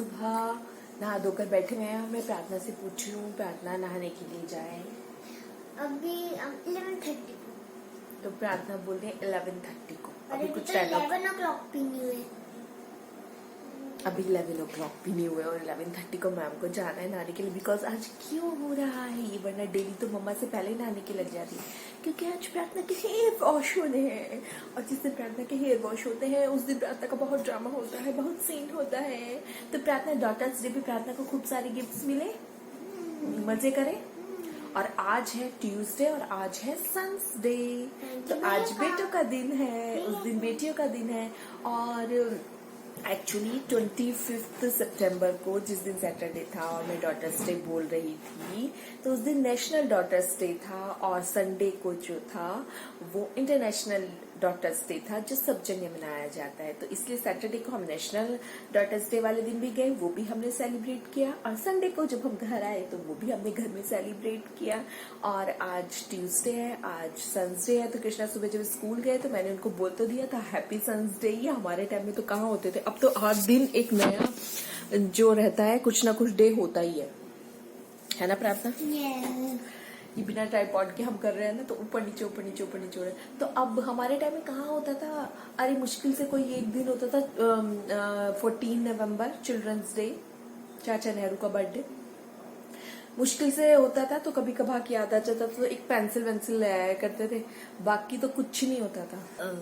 सुबह नहा धोकर बैठे हुए हैं। मैं प्रार्थना से पूछ रही हूँ प्रार्थना नहाने के लिए जाए। अभी 11:30 तो प्रार्थना बोल रही है 11:30 को। अभी कुछ 11 o'clock भी नहीं हुए। अभी 11 o'clock भी नहीं हुए और 11:30 को मैम को जाना है नहाने के लिए। बिकॉज आज क्यों हो रहा है ये, वरना डेली तो मम्मा से पहले नहाने की लग जाती है, क्योंकि आज प्रार्थना के हेयर वॉश होने हैं। और जिस दिन प्रार्थना के हेयर वॉश होते हैं उस दिन प्रार्थना का बहुत ड्रामा होता है, बहुत सीन होता है। तो प्रार्थना डॉटर्स डे पे प्रार्थना को खूब सारे गिफ्ट्स मिले, मजे करे। और आज है ट्यूसडे और आज है सन्स डे। तो आज बेटों का दिन है, उस दिन बेटियों का दिन है। और एक्चुअली 25 सितंबर को, जिस दिन सैटरडे था और मैं डॉटर्स डे बोल रही थी, तो उस दिन नेशनल डॉटर्स डे था। और संडे को जो था वो इंटरनेशनल डॉटर्स डे था, जो सब जगह मनाया जाता है। तो इसलिए सैटरडे को हम नेशनल डॉटर्स डे वाले दिन भी गए, वो भी हमने सेलिब्रेट किया। और संडे को जब हम घर आए तो वो भी हमने घर में सेलिब्रेट किया। और आज ट्यूसडे है, आज सन्स डे है। तो कृष्णा सुबह जब स्कूल गए तो मैंने उनको बोल तो दिया था हैप्पी सन्स डे। ये हमारे टाइम में तो कहाँ होते थे, अब तो हर दिन एक नया जो रहता है, कुछ ना कुछ डे होता ही है ना प्रार्थना? ये बिना ट्राइपॉड के हम कर रहे हैं ना, तो ऊपर नीचे ऊपर नीचे ऊपर नीचे हो रहा है। तो अब हमारे टाइम में कहाँ होता था, अरे मुश्किल से कोई एक दिन होता था 14 नवंबर चिल्ड्रंस डे, चाचा नेहरू का बर्थडे, मुश्किल से होता था। तो कभी कभार याद आ जाता तो एक पेंसिल वेंसिल ले आया करते थे, बाकी तो कुछ नहीं होता था।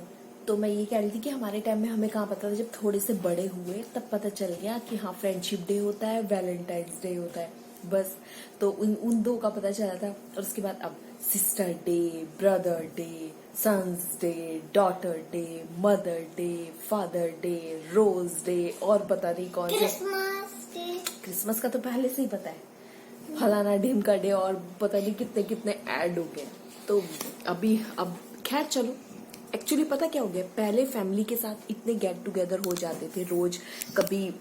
तो मैं ये कह रही थी कि हमारे टाइम में हमें कहाँ पता था, जब थोड़े से बड़े हुए तब पता चल गया कि हाँ फ्रेंडशिप डे होता है, वैलेंटाइंस डे होता है, बस। तो उन दो का पता चला था। और उसके बाद अब sister day, brother day, sons day, daughter day, mother day, father day, rose day, और पता नहीं कौन से। क्रिसमस का तो पहले से ही पता है, फलाना ढीम का डे, और पता नहीं कितने कितने ऐड हो गए। तो अब खैर चलो। एक्चुअली पता क्या हो गया, पहले फैमिली के साथ इतने गेट टुगेदर हो जाते थे रोज, कभी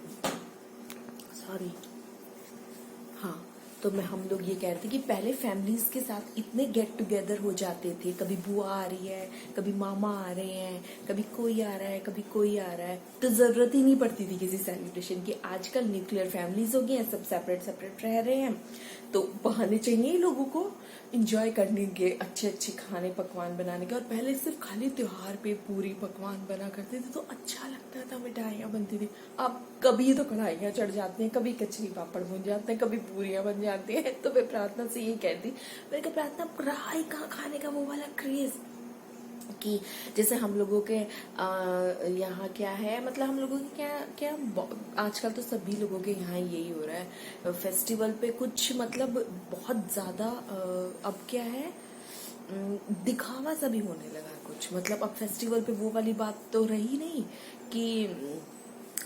हाँ, तो हम लोग ये कह रहे थे कि पहले फैमिलीज के साथ इतने गेट टुगेदर हो जाते थे, कभी बुआ आ रही है, कभी मामा आ रहे हैं, कभी कोई आ रहा है, कभी कोई आ रहा है, तो जरूरत ही नहीं पड़ती थी किसी सेलिब्रेशन की। आजकल न्यूक्लियर फैमिलीज हो गई हैं, सब सेपरेट सेपरेट रह रहे हैं, तो बहाने चाहिए लोगों को इंजॉय करने के, अच्छे अच्छे खाने पकवान बनाने के। और पहले सिर्फ खाली त्योहार पे पूरी पकवान बना करते थे तो अच्छा लगता था, मिठाइयाँ बनती थी। अब कभी तो कढ़ाइयाँ चढ़ जाती हैं, कभी कचरी पापड़ बन जाते हैं, कभी पूरियां बन जाती हैं। तो मैं प्रार्थना से ये कहती, मैंने कहा प्रार्थना रहा ही कहाँ खाने का वो वाला क्रेज, कि जैसे हम लोगों के यहाँ क्या है, मतलब हम लोगों के क्या आजकल तो सभी लोगों के यहाँ यही हो रहा है, फेस्टिवल पे कुछ मतलब बहुत ज्यादा अब क्या है, दिखावा सा भी होने लगा कुछ। मतलब अब फेस्टिवल पे वो वाली बात तो रही नहीं कि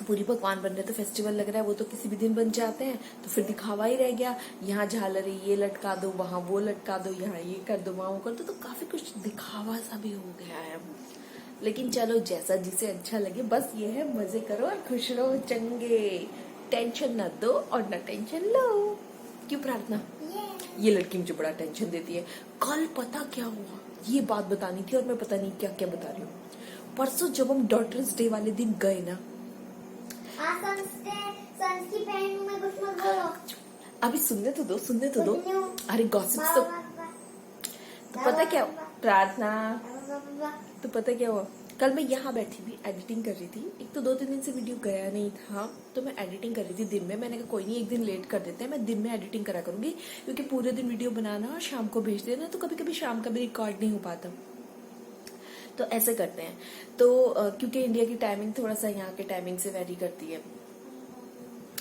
पूरी पकवान बन रहे तो फेस्टिवल लग रहा है, वो तो किसी भी दिन बन जाते हैं, तो फिर दिखावा ही रह गया। यहाँ झालर ये लटका दो, वहां वो लटका दो, यहाँ ये कर दो, वहां वो कर दो, तो काफी कुछ दिखावा सा भी हो गया है। लेकिन चलो जैसा जिसे अच्छा लगे, बस ये है मजे करो और खुश रहो चंगे, टेंशन न दो और न टेंशन लो। क्यों प्रार्थना? ये लड़की मुझे बड़ा टेंशन देती है। कल पता क्या हुआ, ये बात बतानी थी और मैं पता नहीं क्या क्या बता रही हूँ। परसों जब हम डॉटर्स डे वाले दिन गए ना, सन्स की बहन में कुछ मत बोलो। अभी सुनने तो दो। अरे गॉसिप तो पता क्या प्रार्थना, तो पता क्या हुआ, कल मैं यहाँ बैठी भी एडिटिंग कर रही थी। एक तो 2-3 दिन से वीडियो गया नहीं था, तो मैं एडिटिंग कर रही थी दिन में। मैंने कहा कोई नहीं, एक दिन लेट कर देते हैं, मैं दिन में एडिटिंग करा करूंगी, क्योंकि पूरे दिन वीडियो बनाना और शाम को भेज देना, तो कभी कभी शाम का भी रिकॉर्ड नहीं हो पाता। तो ऐसे करते हैं। तो क्योंकि इंडिया की टाइमिंग थोड़ा सा यहाँ के टाइमिंग से वेरी करती है,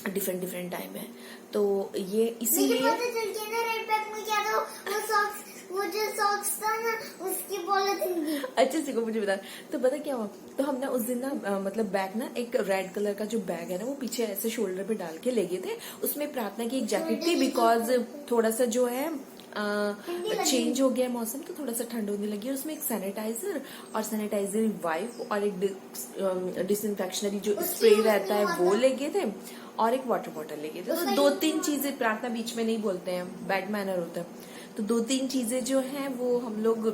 डिफरेंट टाइम है, तो ये इसीलिए वो जो सॉक्स था ना उसकी पॉलिथीन थी। अच्छा सीखो, मुझे बता। तो पता क्या हुआ, तो हम ना उस दिन ना मतलब बैग ना, एक रेड कलर का जो बैग है ना, वो पीछे ऐसे शोल्डर पे डाल के ले गए थे। उसमें प्रार्थना की एक जैकेट थी, बिकॉज थोड़ा सा जो है चेंज हो गया मौसम, तो थोड़ा सा ठंड होने लगी। और उसमें एक सैनिटाइजर और सैनिटाइजर वाइप और एक डिसइंफेक्शनरी जो स्प्रे रहता है वो ले गए थे, और एक वाटर बॉटल ले गए थे। तो 2-3 चीजें, प्रार्थना बीच में नहीं बोलते हैं, बैड मैनर होता है, तो 2-3 चीजें जो हैं वो हम लोग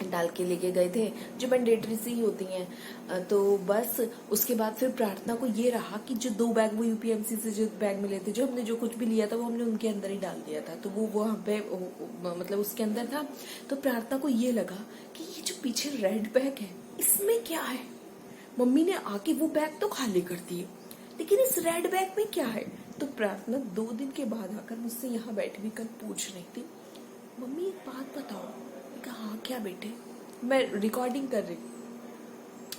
डाल के लेके गए थे, जो मैंडेटरी सी ही होती हैं। तो बस उसके बाद फिर प्रार्थना को ये रहा कि जो 2 बैग वो यूपीएमसी से जो बैग मिले थे, जो हमने जो कुछ भी लिया था वो हमने उनके अंदर ही डाल दिया था, तो वो वहाँ पे मतलब उसके अंदर था। तो प्रार्थना को ये लगा कि ये जो पीछे रेड बैग है इसमें क्या है। मम्मी ने आके वो बैग तो खाली कर दिए, लेकिन इस रेड बैग में क्या है। तो प्रार्थना 2 दिन के बाद आकर मुझसे यहाँ बैठी हुई कल पूछ रही थी, मम्मी एक बात बताओ। मैंने कहा हाँ क्या बेटे। मैं रिकॉर्डिंग कर रही,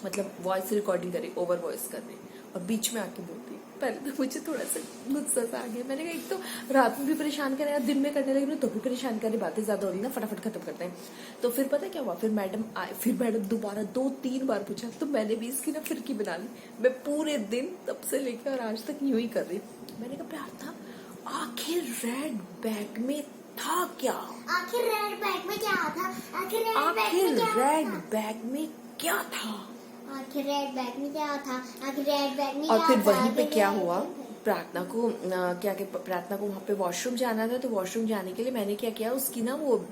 मतलब वॉइस रिकॉर्डिंग कर रही, ओवर वॉइस कर रही, और बीच में आके बोलती। पहले तो मुझे थोड़ा सा गुस्सा सा आ गया। मैंने कहा एक तो रात में भी परेशान कर रहे हैं, दिन में करने लगे तो भी परेशान कर रही, बातें ज्यादा हो रही ना, फटाफट खत्म करते हैं। तो फिर पता क्या हुआ, फिर मैडम आए, फिर मैडम दोबारा 2-3 बार पूछा, तो मैंने भी इसकी ना फिरकी बना ली। मैं पूरे दिन तब से लेकर और आज तक यूं ही कर रही। मैंने कहा प्रार्थना आखिर रेड बैग में था क्या, आखिर रेड बैग में क्या था, आखिर रेड बैग आखिर में क्या रेड था, बैग में क्या था। आखिर रेड बैग में क्या था, आखिर रेड बैग में और क्या फिर था, वहीं पे आखिर क्या रेड हुआ, बैग में- प्रार्थना को प्रार्थना को वहां पे वॉशरूम जाना था। तो वॉशरूम जाने के लिए मैंने क्या किया, उसकी ना वो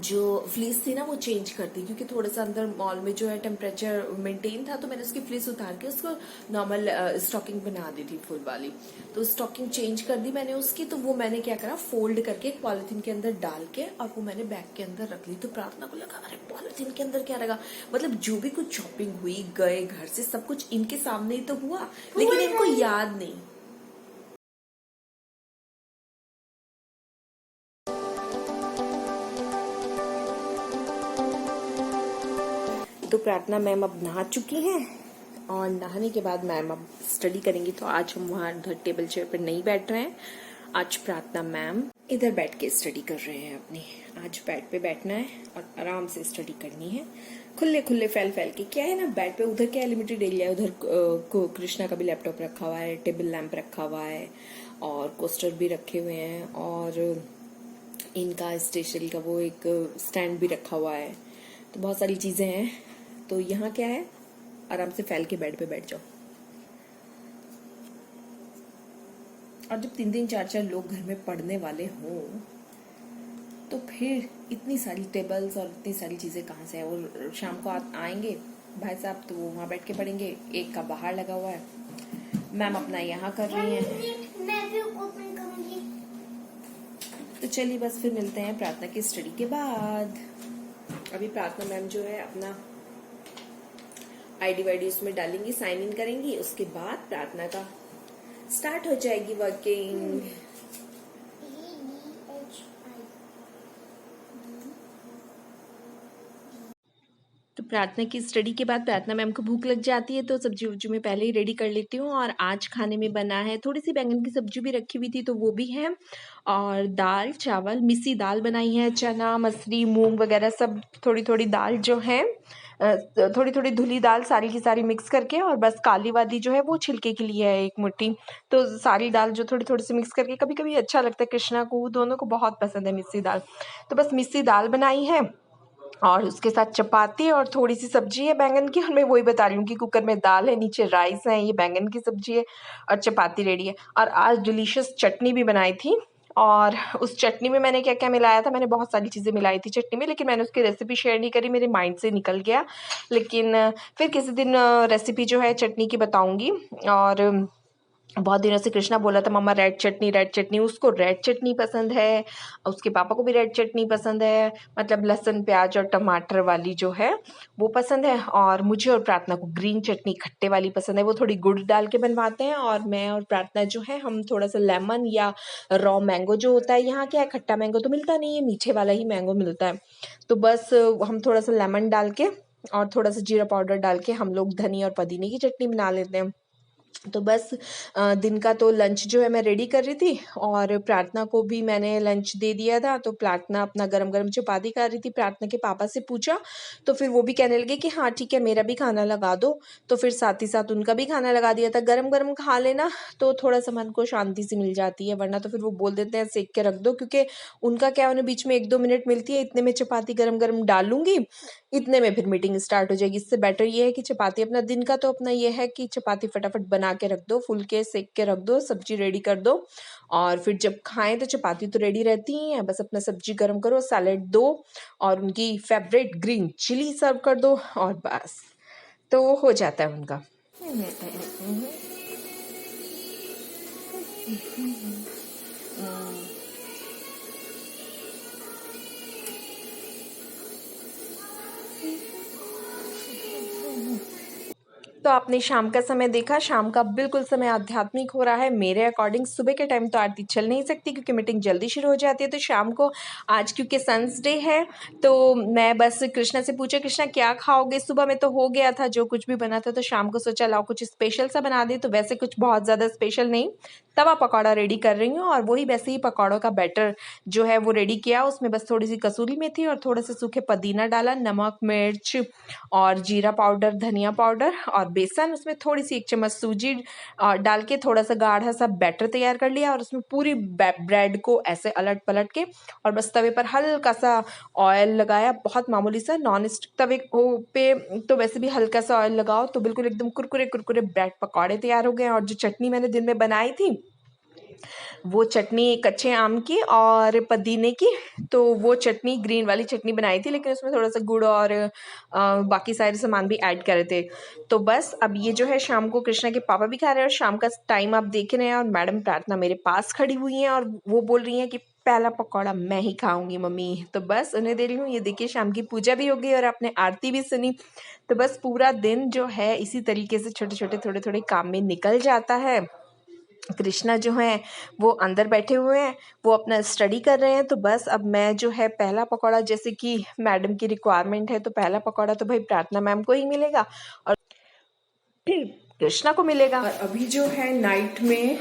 जो फ्लीस थी ना वो चेंज कर दी, क्योंकि थोड़ा सा अंदर मॉल में जो है टेम्परेचर मेंटेन था। तो मैंने उसकी फ्लीस उतार के उसको नॉर्मल स्टॉकिंग बना दी थी फुल वाली। तो स्टॉकिंग चेंज कर दी मैंने उसकी। तो वो मैंने क्या करा, फोल्ड करके एक पॉलिथीन के अंदर डाल के और वो मैंने बैग के अंदर रख ली। तो प्रार्थना को लगा अरे पॉलिथीन के अंदर क्या लगा, मतलब जो भी कुछ शॉपिंग हुई गए घर से सब कुछ इनके सामने ही तो हुआ, लेकिन इनको याद नहीं। तो प्रार्थना मैम अब नहा चुकी हैं और नहाने के बाद मैम अब स्टडी करेंगी। तो आज हम वहाँ उधर टेबल चेयर पर नहीं बैठ रहे हैं, आज प्रार्थना मैम इधर बैठ के स्टडी कर रहे हैं अपनी। आज बेड पे बैठना है और आराम से स्टडी करनी है, खुले खुले फैल फैल के। क्या है ना बेड पे, उधर क्या है लिमिटेड एरिया है, उधर को कृष्णा का भी लैपटॉप रखा हुआ है, टेबल लैंप रखा हुआ है और कोस्टर भी रखे हुए हैं, और इनका स्टेशनरी का वो एक स्टैंड भी रखा हुआ है। तो बहुत सारी चीजें हैं। तो यहाँ क्या है, आराम से फैल के बेड पे बैठ जाओ। और जब 3-3 4-4 लोग घर में पढ़ने वाले हों तो फिर इतनी सारी टेबल्स और इतनी सारी चीजें कहाँ से है। और शाम को आएंगे भाई साहब तो वो वहां बैठ के पढ़ेंगे, एक का बाहर लगा हुआ है, मैम अपना यहाँ कर रही हैं। मैं भी ओपन करूंगी। तो चलिए बस फिर मिलते हैं प्रार्थना की स्टडी के बाद। अभी प्रार्थना मैम जो है अपना आईडी वाईडी उसमें डालेंगी, साइन इन करेंगी, उसके बाद प्रार्थना का स्टार्ट हो जाएगी वर्किंग। तो प्रार्थना की स्टडी के बाद प्रार्थना मैम को भूख लग जाती है, तो सब्जी वब्जी में पहले ही रेडी कर लेती हूँ। और आज खाने में बना है, थोड़ी सी बैंगन की सब्जी भी रखी हुई थी तो वो भी है, और दाल चावल, मिसी दाल बनाई है, चना मसरी मूंग वगैरह सब थोड़ी थोड़ी दाल जो है, थोड़ी थोड़ी धुली दाल सारी की सारी मिक्स करके, और बस काली वाली जो है वो छिलके के लिए है 1 मुट्ठी। तो सारी दाल जो थोड़ी थोड़ी सी मिक्स करके, कभी कभी अच्छा लगता है, कृष्णा को दोनों को बहुत पसंद है मिस्सी दाल। तो बस मिस्सी दाल बनाई है और उसके साथ चपाती और थोड़ी सी सब्जी है बैंगन की। और मैं वही बता रही हूँ कि कुकर में दाल है, नीचे राइस है, ये बैंगन की सब्जी है और चपाती रेडी है। और आज डिलीशियस चटनी भी बनाई थी, और उस चटनी में मैंने क्या क्या मिलाया था, मैंने बहुत सारी चीज़ें मिलाई थी चटनी में, लेकिन मैंने उसकी रेसिपी शेयर नहीं करी, मेरे माइंड से निकल गया। लेकिन फिर किसी दिन रेसिपी जो है चटनी की बताऊँगी। और बहुत दिनों से कृष्णा बोला था मम्मा रेड चटनी, उसको रेड चटनी पसंद है, उसके पापा को भी रेड चटनी पसंद है, मतलब लहसुन प्याज और टमाटर वाली जो है वो पसंद है, और मुझे और प्रार्थना को ग्रीन चटनी खट्टे वाली पसंद है, वो थोड़ी गुड़ डाल के बनवाते हैं। और मैं और प्रार्थना जो है हम थोड़ा सा लेमन या रॉ मैंगो जो होता है, यहाँ क्या है खट्टा मैंगो तो मिलता नहीं है, मीठे वाला ही मैंगो मिलता है, तो बस हम थोड़ा सा लेमन डाल के और थोड़ा सा जीरा पाउडर डाल के हम लोग धनी और पुदीने की चटनी बना लेते हैं। तो बस दिन का तो लंच जो है मैं रेडी कर रही थी, और प्रार्थना को भी मैंने लंच दे दिया था। तो प्रार्थना अपना गरम गरम चपाती खा रही थी, प्रार्थना के पापा से पूछा तो फिर वो भी कहने लगे कि हाँ ठीक है मेरा भी खाना लगा दो, तो फिर साथ ही साथ उनका भी खाना लगा दिया था। गरम गरम खा लेना तो थोड़ा सा मन को शांति से मिल जाती है, वरना तो फिर वो बोल देते हैं सेक के रख दो, क्योंकि उनका क्या उन्हें बीच में 1-2 मिनट मिलती है, इतने में चपाती गरम गरम डालूंगी, इतने में फिर मीटिंग स्टार्ट हो जाएगी। इससे बेटर ये है कि चपाती अपना दिन का तो अपना ये है कि चपाती फटाफट बना के रख दो, फुलके सेक के रख दो, सब्जी रेडी कर दो और फिर जब खाएं तो चपाती तो रेडी रहती ही है, बस अपना सब्जी गर्म करो, सैलेड दो और उनकी फेवरेट ग्रीन चिली सर्व कर दो और बस तो हो जाता है उनका। तो आपने शाम का समय देखा, शाम का बिल्कुल समय आध्यात्मिक हो रहा है मेरे अकॉर्डिंग। सुबह के टाइम तो आरती चल नहीं सकती क्योंकि मीटिंग जल्दी शुरू हो जाती है, तो शाम को आज क्योंकि सन्स डे है तो मैं बस कृष्णा से पूछा कृष्णा क्या खाओगे, सुबह में तो हो गया था जो कुछ भी बना था, तो शाम को सोचा लाओ कुछ स्पेशल सा बना दे। तो वैसे कुछ बहुत ज़्यादा स्पेशल नहीं, तवा पकौड़ा रेडी कर रही हूँ और वही वैसे ही पकौड़ों का बैटर जो है वो रेडी किया। उसमें बस थोड़ी सी कसूरी मेथी और थोड़ा सा सूखे पुदीना डाला, नमक मिर्च और जीरा पाउडर, धनिया पाउडर और बेसन, उसमें थोड़ी सी 1 चम्मच सूजी डाल के थोड़ा सा गाढ़ा सा बैटर तैयार कर लिया और उसमें पूरी ब्रेड को ऐसे अलट पलट के और बस तवे पर हल्का सा ऑयल लगाया, बहुत मामूली सा, नॉन स्टिक तवे पे तो वैसे भी हल्का सा ऑयल लगाओ तो बिल्कुल एकदम कुरकुरे कुरकुरे ब्रेड पकौड़े तैयार हो गए। और जो चटनी मैंने दिन में बनाई थी वो चटनी कच्चे आम की और पुदीने की, तो वो चटनी ग्रीन वाली चटनी बनाई थी, लेकिन उसमें थोड़ा सा गुड़ और बाकी सारे सामान भी ऐड करे थे। तो बस अब ये जो है शाम को कृष्णा के पापा भी खा रहे हैं और शाम का टाइम आप देख रहे हैं और मैडम प्रार्थना मेरे पास खड़ी हुई हैं और वो बोल रही हैं कि पहला पकौड़ा मैं ही खाऊंगी मम्मी। तो बस उन्हें दे रही हूँ। ये देखिए शाम की पूजा भी हो गई और आपने आरती भी सुनी। तो बस पूरा दिन जो है इसी तरीके से छोटे छोटे थोड़े थोड़े काम में निकल जाता है। कृष्णा जो है वो अंदर बैठे हुए हैं, वो अपना स्टडी कर रहे हैं। तो बस अब मैं जो है पहला पकौड़ा, जैसे कि मैडम की रिक्वायरमेंट है, तो पहला पकौड़ा तो भाई प्रार्थना मैम को ही मिलेगा और फिर कृष्णा को मिलेगा। और अभी जो है नाइट में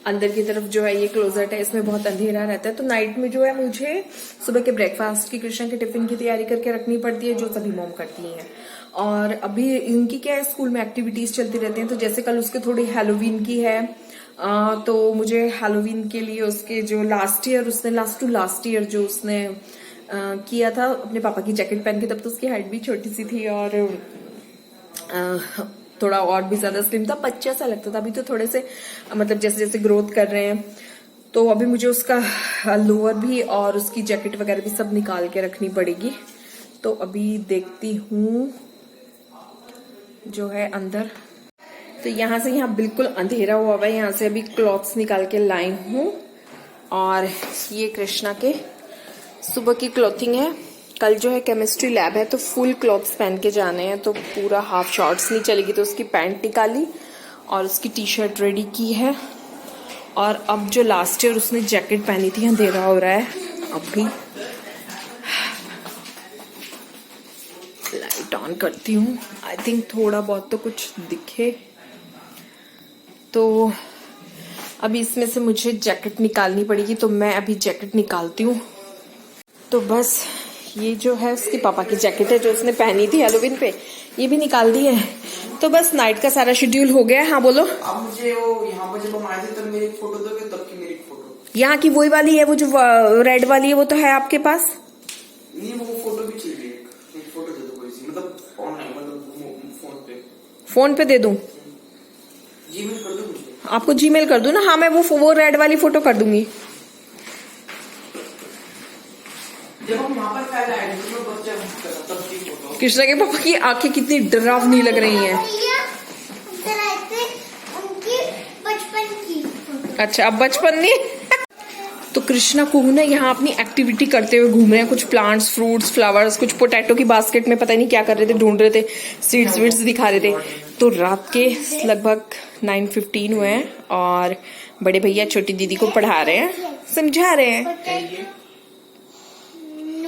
अंदर की तरफ जो है ये क्लोजेट है, इसमें बहुत अंधेरा रहता है, तो नाइट में जो है मुझे सुबह के ब्रेकफास्ट की, कृष्णा के टिफिन की तैयारी करके रखनी पड़ती है, जो सभी मॉम करती हैं। और अभी इनकी क्या है, स्कूल में एक्टिविटीज चलती रहती हैं, तो जैसे कल उसके थोड़ी हैलोवीन की है, तो मुझे हैलोवीन के लिए उसके जो लास्ट ईयर जो उसने किया था अपने पापा की जैकेट पहन के, तब तो उसकी हाइट भी छोटी सी थी और थोड़ा और भी ज्यादा स्लिम था, बच्चा सा लगता था। अभी तो थोड़े से मतलब जैसे जैसे ग्रोथ कर रहे हैं, तो अभी मुझे उसका लोअर भी और उसकी जैकेट वगैरह भी सब निकाल के रखनी पड़ेगी। तो अभी देखती हूँ जो है अंदर, तो यहाँ से यहाँ बिल्कुल अंधेरा हुआ है, यहाँ से अभी क्लॉथ्स निकाल के लाई हूँ और ये कृष्णा के सुबह की क्लॉथिंग है। कल जो है केमिस्ट्री लैब है, तो फुल क्लॉथ्स पहन के जाने हैं, तो पूरा हाफ शॉर्ट्स नहीं चलेगी, तो उसकी पैंट निकाली और उसकी टी शर्ट रेडी की है। और अब जो लास्ट ईयर उसने जैकेट पहनी थी, अंधेरा हो रहा है अभी, लाइट ऑन करती हूँ, आई थिंक थोड़ा बहुत तो कुछ दिखे। तो अभी इसमें से मुझे जैकेट निकालनी पड़ेगी, तो मैं अभी जैकेट निकालती हूँ। तो बस ये जो है उसके पापा की जैकेट है जो उसने पहनी थी हैलोवीन पे, ये भी निकाल दी है। तो बस नाइट का सारा शेड्यूल हो गया है। हाँ बोलो। अब मुझे वो यहाँ पर जब हम आए थे तब मेरी फोटो दोगे, तब की मेरी फोटो यहाँ की वही वाली है, वो जो रेड वाली है वो तो है आपके पास? नहीं, वो फोटो भी चाहिए, एक फोटो दे दो कोई सी, मतलब ऑनलाइन, मतलब फोन पे। फोन पे दे दूं? जीमेल कर दो मुझे। आपको जीमेल कर दूं ना? हाँ मैं वो रेड वाली फोटो कर दूंगी। जब हम वहाँ पर पहले आए थे तो बच्चा तब की फोटो। कृष्णा के पापा की आंखें कितनी डरावनी लग रही हैं। उनकी बचपन की फोटो। अच्छा अब बचपन नहीं। तो कृष्णा को ना यहाँ अपनी एक्टिविटी करते हुए घूम रहे हैं, कुछ प्लांट्स, फ्रूट्स, फ्लावर्स, कुछ पोटैटो की बास्केट में पता नहीं क्या कर रहे थे, ढूंढ रहे थे, सीड्स वीड्स दिखा रहे थे। तो रात के लगभग 9:15 हुए हैं और बड़े भैया छोटी दीदी को पढ़ा रहे हैं, समझा रहे हैं।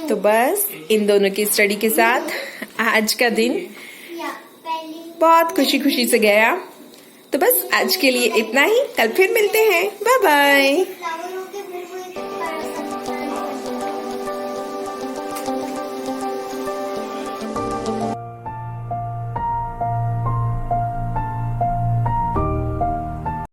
तो बस इन दोनों की स्टडी के साथ आज का दिन बहुत खुशी खुशी से गया। तो बस आज के लिए इतना ही, कल फिर मिलते हैं, बाय बाय।